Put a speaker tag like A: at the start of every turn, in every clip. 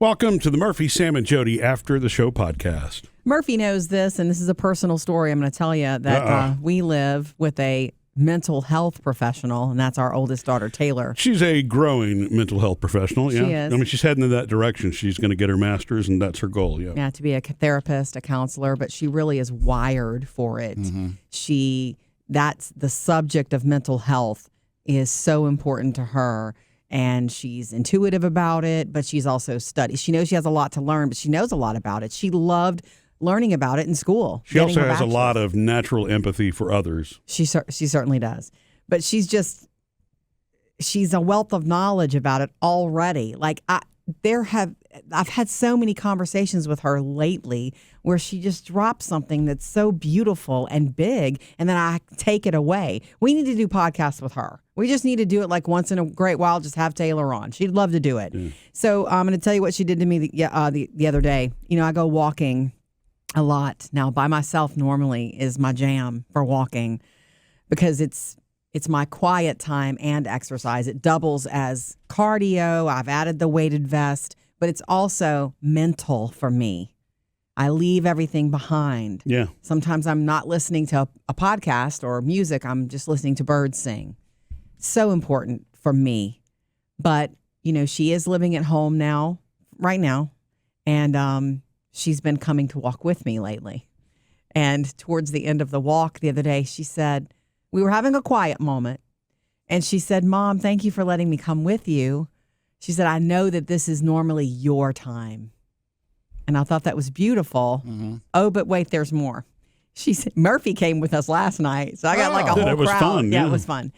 A: Welcome to the Murphy, Sam, and Jodi After the Show podcast.
B: Murphy knows this, and this is a personal story I'm going to tell you, that we live with a mental health professional, and that's our oldest daughter, Taylor.
A: She's a growing mental health professional. Yeah.
B: She is.
A: I mean, she's heading in that direction. She's going to get her master's, and that's her goal. Yeah.
B: Yeah, to be a therapist, a counselor, but she really is wired for it. Mm-hmm. That's the subject of mental health is so important to her. And she's intuitive about it, but she's also studied. She knows she has a lot to learn, but she knows a lot about it. She loved learning about it in school.
A: She also has a lot of natural empathy for others.
B: She certainly does. But she's a wealth of knowledge about it already. Like I've had so many conversations with her lately where she just drops something that's so beautiful and big, and then I take it away. We need to do podcasts with her. We just need to do it like once in a great while, just have Taylor on. She'd love to do it. Yeah. So I'm going to tell you what she did to me the other day. You know, I go walking a lot. Now, by myself normally is my jam for walking because it's my quiet time and exercise. It doubles as cardio. I've added the weighted vest, but it's also mental for me. I leave everything behind.
A: Yeah.
B: Sometimes I'm not listening to a podcast or music. I'm just listening to birds sing. So important for me. But, you know, she is living at home right now. And she's been coming to walk with me lately. And towards the end of the walk the other day, she said, we were having a quiet moment. And she said, Mom, thank you for letting me come with you. She said, I know that this is normally your time. And I thought that was beautiful. Mm-hmm. Oh, but wait, there's more. She said, Murphy came with us last night. So I got like a whole crowd.
A: It was fun.
B: Yeah, it was fun.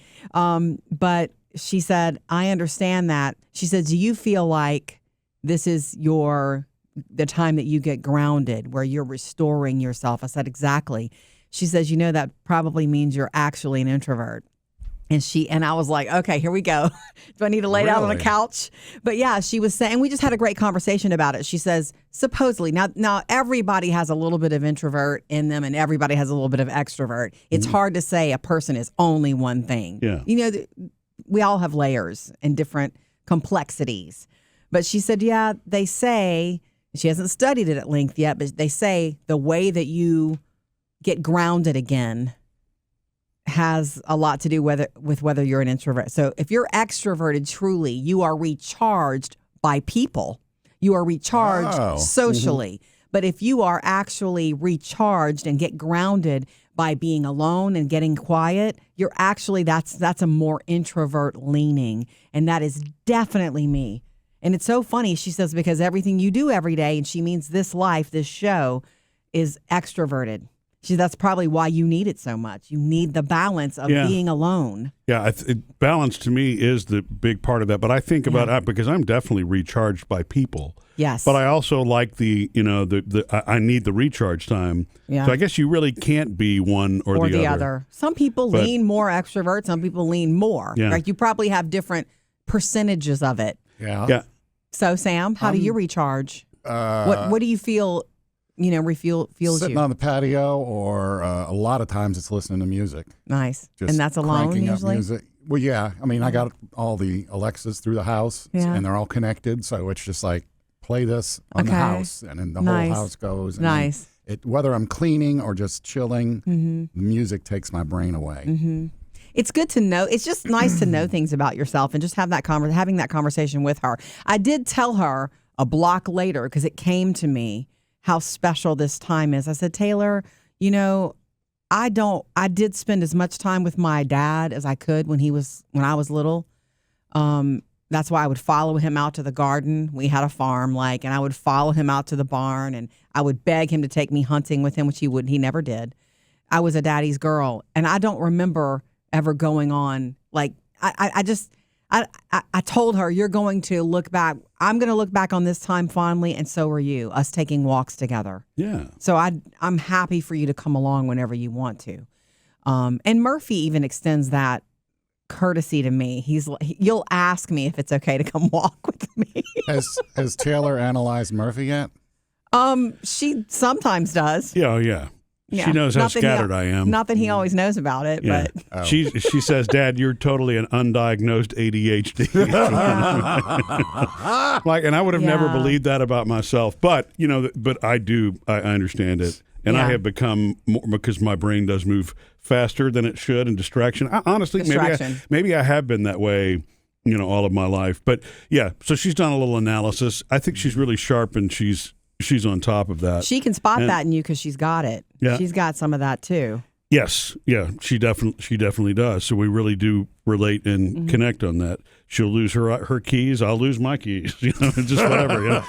B: But she said, I understand that. She said, do you feel like this is the time that you get grounded, where you're restoring yourself? I said, exactly. She says, you know, that probably means you're actually an introvert. And I was like, okay, here we go. Do I need to lay down on the couch? But yeah, she was saying, we just had a great conversation about it. She says, supposedly, now everybody has a little bit of introvert in them and everybody has a little bit of extrovert. It's hard to say a person is only one thing.
A: Yeah.
B: You know, we all have layers and different complexities. But she said, yeah, they say, she hasn't studied it at length yet, but they say the way that you get grounded again has a lot to do with whether you're an introvert. So if you're extroverted truly, you are recharged by people. You are recharged socially. Mm-hmm. But if you are actually recharged and get grounded by being alone and getting quiet, you're actually, that's a more introvert leaning. And that is definitely me. And it's so funny, she says, because everything you do every day, and she means this life, this show, is extroverted. That's probably why you need it so much. You need the balance of being alone.
A: Yeah, balance to me is the big part of that. But I think about it because I'm definitely recharged by people.
B: Yes.
A: But I also like I need the recharge time. Yeah. So I guess you really can't be one or the other.
B: Some people lean more extrovert. Some people lean more. Yeah. Like you probably have different percentages of it.
A: Yeah. Yeah.
B: So Sam, how do you recharge? What do you feel? You know,
C: sitting on the patio, or a lot of times it's listening to music.
B: Nice.
C: Just
B: and that's alone
C: cranking
B: usually?
C: Up music. Well, yeah. I mean, I got all the Alexas through the house, and they're all connected. So it's just like, play this on the house, and then the whole house goes. And
B: nice.
C: Whether I'm cleaning or just chilling, the music takes my brain away.
B: Mm-hmm. It's good to know. It's just nice to know things about yourself and just have having that conversation with her. I did tell her a block later, because it came to me, how special this time is. I said, Taylor, you know, I did spend as much time with my dad as I could when I was little. That's why I would follow him out to the garden. We had a farm, and I would follow him out to the barn, and I would beg him to take me hunting with him, which he wouldn't. He never did. I was a daddy's girl, and I don't remember ever going on, I told her, you're going to look back. I'm going to look back on this time fondly, and so are you, us taking walks together.
A: Yeah.
B: So I'm happy for you to come along whenever you want to. And Murphy even extends that courtesy to me. You'll ask me if it's okay to come walk with me.
C: Has Taylor analyzed Murphy yet?
B: She sometimes does.
A: Yeah, yeah. She knows how scattered I am.
B: Not that he always knows about it, but
A: she says, "Dad, you're totally an undiagnosed ADHD." And I would have never believed that about myself, but but I do. I understand it, and I have become more, because my brain does move faster than it should, and distraction. Honestly, maybe I have been that way, all of my life. But so she's done a little analysis. I think she's really sharp, and she's on top of that.
B: She can spot that in you because she's got it. Yeah. She's got some of that too.
A: Yes, she definitely does. So we really do relate and connect on that. She'll lose her keys, I'll lose my keys, just whatever.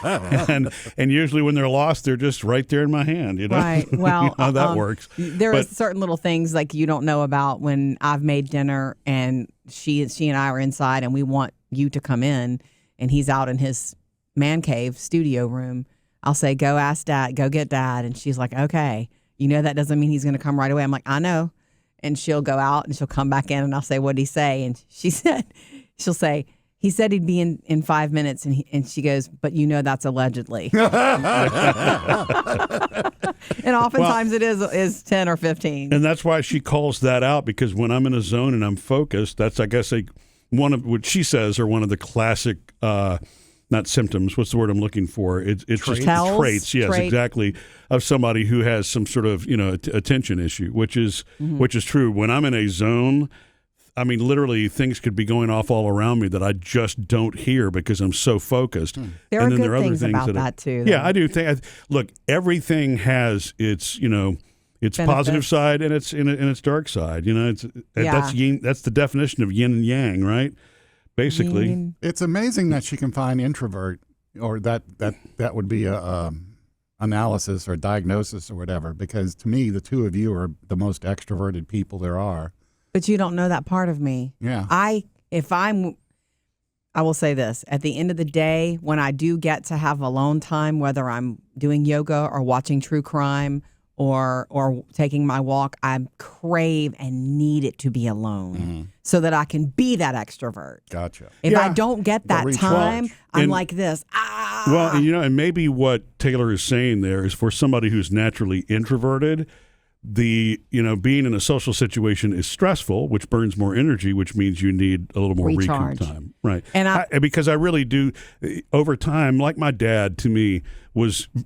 A: And usually when they're lost, they're just right there in my hand.
B: Right. Well,
A: how that works.
B: There are certain little things like you don't know about when I've made dinner and she and I are inside and we want you to come in and he's out in his man cave studio room. I'll say, go ask Dad, go get Dad. And she's like, okay. That doesn't mean he's going to come right away. I'm like, I know. And she'll go out and she'll come back in and I'll say, what did he say? And she'll say, he said he'd be in 5 minutes. And she goes, but that's allegedly. And oftentimes it is 10 or 15.
A: And that's why she calls that out, because when I'm in a zone and I'm focused, that's, I guess, one of what she says are one of the classic not symptoms. What's the word I'm looking for? It's just traits. Yes, exactly. Of somebody who has some sort of attention issue, which is true. When I'm in a zone, I mean, literally things could be going off all around me that I just don't hear because I'm so focused.
B: There are good things about that too.
A: Yeah, I do think. Look, everything has its its positive side and its dark side. That's the definition of yin and yang, right? Basically,
C: it's amazing that she can find introvert, or that would be a analysis or diagnosis or whatever. Because to me, the two of you are the most extroverted people there are.
B: But you don't know that part of me.
C: Yeah.
B: I will say this: at the end of the day, when I do get to have alone time, whether I'm doing yoga or watching true crime or taking my walk, I crave and need it to be alone so that I can be that extrovert.
C: Gotcha.
B: If I don't get that time, I'm like this.
A: Well, and maybe what Taylor is saying there is for somebody who's naturally introverted, being in a social situation is stressful, which burns more energy, which means you need a little more recoup time. Right. And because I really do, over time, like my dad to me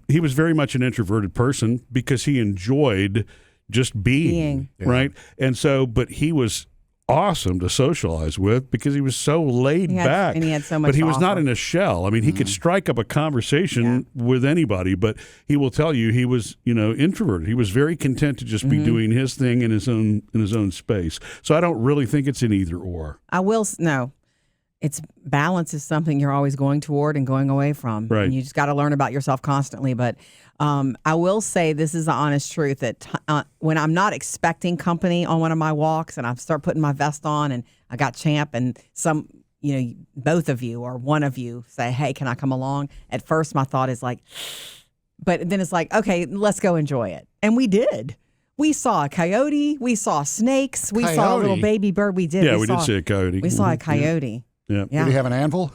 A: he was very much an introverted person because he enjoyed just being. Right. And so, but he was awesome to socialize with because he was so laid back.
B: And he had so much
A: But he was not in a shell. I mean, he could strike up a conversation with anybody, but he will tell you he was, introverted. He was very content to just be doing his thing in his own space. So I don't really think it's an either or.
B: It's balance is something you're always going toward and going away from.
A: Right.
B: And you just got to learn about yourself constantly. But I will say this is the honest truth that when I'm not expecting company on one of my walks and I start putting my vest on and I got Champ and both of you or one of you say, hey, can I come along? At first, my thought is like, but then it's like, okay, let's go enjoy it. And we did. We saw a coyote. We saw snakes. We saw a little baby bird. We did.
A: Yeah, we did see a coyote.
B: We saw a coyote.
A: Yeah.
C: Did he have an anvil?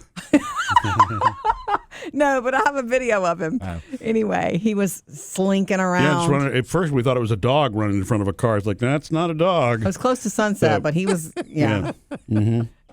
B: No, but I have a video of him. Oh. Anyway, he was slinking around.
A: Yeah, at first we thought it was a dog running in front of a car. It's like, that's not a dog.
B: It was close to sunset, but he was,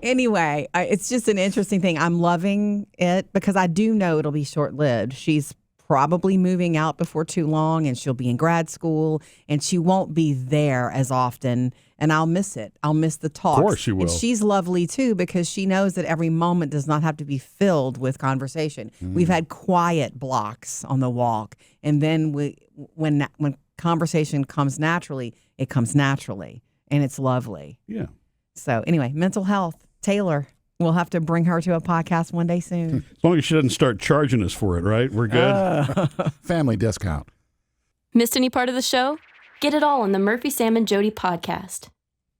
B: Anyway, it's just an interesting thing. I'm loving it because I do know it'll be short-lived. She's probably moving out before too long and she'll be in grad school and she won't be there as often and I'll miss it. I'll miss the talks.
A: Of course she will.
B: And she's lovely too because she knows that every moment does not have to be filled with conversation. We've had quiet blocks on the walk and then when conversation comes naturally, it comes naturally and it's lovely.
A: Yeah.
B: So anyway, mental health, Taylor. We'll have to bring her to a podcast one day soon.
A: As long as she doesn't start charging us for it, right? We're good.
C: Family discount.
D: Missed any part of the show? Get it all on the Murphy, Sam, and Jodi podcast.